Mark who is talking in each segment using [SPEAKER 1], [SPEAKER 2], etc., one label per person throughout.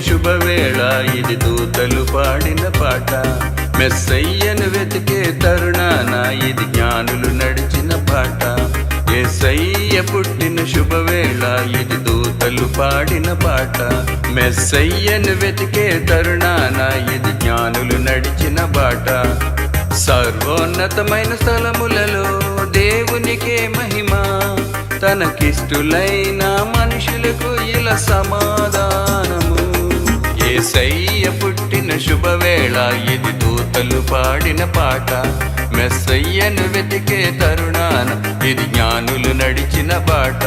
[SPEAKER 1] శుభవేళ, ఇది దూతలు పాడిన పాట. మెస్సయ్యను వెతికే తరుణాన, ఇది జ్ఞానులు నడిచిన పాట. యేసయ్య పుట్టిన శుభవేళ, ఇది దూతలు పాడిన పాట. మెస్సయ్యను వెతికే తరుణాన, ఇది జ్ఞానులు నడిచిన బాట. సర్వోన్నతమైన స్థలములలో దేవునికే మహిమ, తనకిష్టులైన మనుషులకు ఇలా సమాధానము. యేసయ్య పుట్టిన శుభవేళ, ఇది దూతలు పాడిన పాట. మెస్సయ్యను వెతికే తరుణాన, ఇది జ్ఞానులు నడిచిన బాట.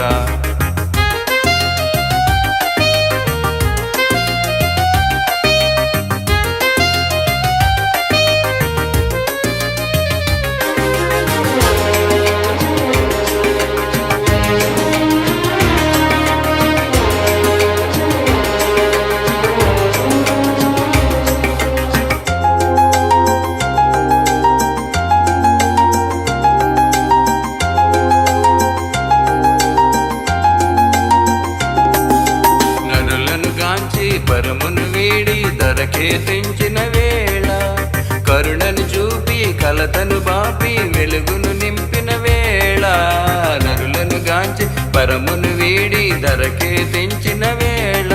[SPEAKER 1] పరమును వీడి ధరకే తెంచిన వేళ, కరుణను చూపి కలతను బాపి వెలుగును నింపిన వేళ. నరులను గాంచి పరమును వీడి ధరకే తెంచిన వేళ,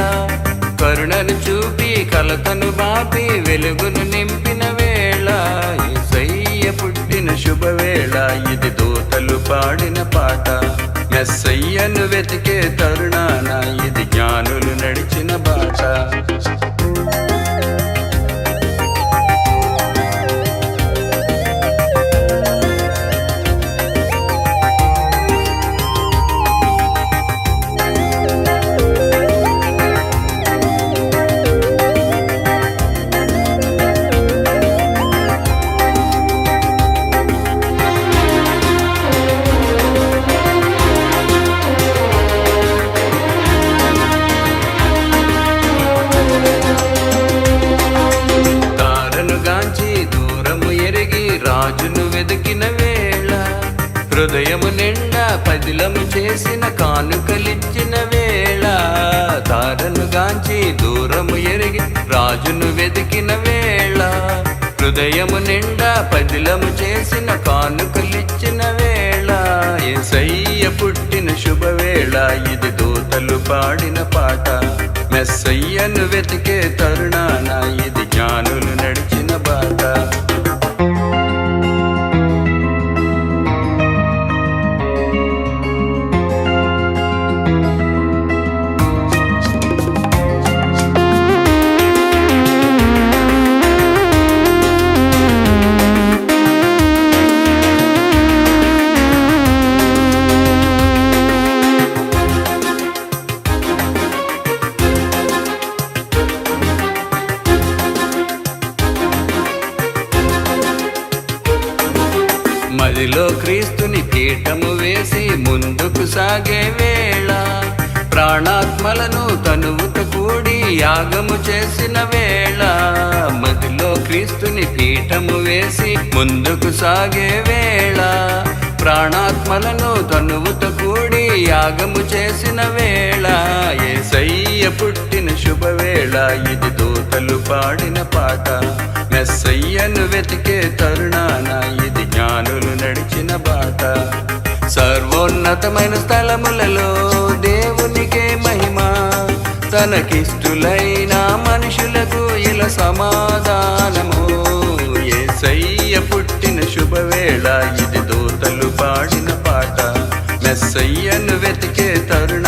[SPEAKER 1] కరుణను చూపి కలతను బాపి వెలుగును నింపిన వేళ. యేసయ్య పుట్టిన శుభవేళ, ఇది దూతలు పాడిన పాట. మెస్సయ్యను వెతికే తరుణాన, ఇది జ్ఞానులు నడిచిన బాట. రాజును వెతికిన వేళ, హృదయము నిండా పదిలము చేసిన కానుకలిచ్చిన వేళ. తారను గాంచి దూరము ఎరిగి రాజును వెతికిన వేళ, హృదయము నిండా పదిలము చేసిన కానుకలిచ్చిన వేళ. యేసయ్య పుట్టిన శుభవేళ, ఇది దూతలు పాడిన పాట. మెస్సయ్యను వెతికే తరుణాన, ఇది జ్ఞానులు నడిచిన బాట. మదిలో క్రీస్తుని పీఠము వేసి ముందుకు సాగే వేళ, ప్రాణాత్మలను తనువుతో కూడి యాగము చేసిన వేళ. మదిలో క్రీస్తుని పీఠము వేసి ముందుకు సాగే వేళ, ప్రాణాత్మలను తనువుతో కూడి యాగము చేసిన వేళ. యేసయ్య పుట్టిన శుభవేళ, ఇది దూతలు పాడిన పాట. మెస్సయ్యను వెతికే తరుణాన, ఇది జ్ఞానులు నడిచిన బాట. సర్వోన్నతమైన స్థలములలో దేవునికే మహిమ, తనకిష్టులైన మనుషులకు ఇలా సమాధానము. యేసయ్య పుట్టిన శుభవేళ, ఇది దూతలు పాడిన పాట. మెస్సయ్యను వెతికే తరుణ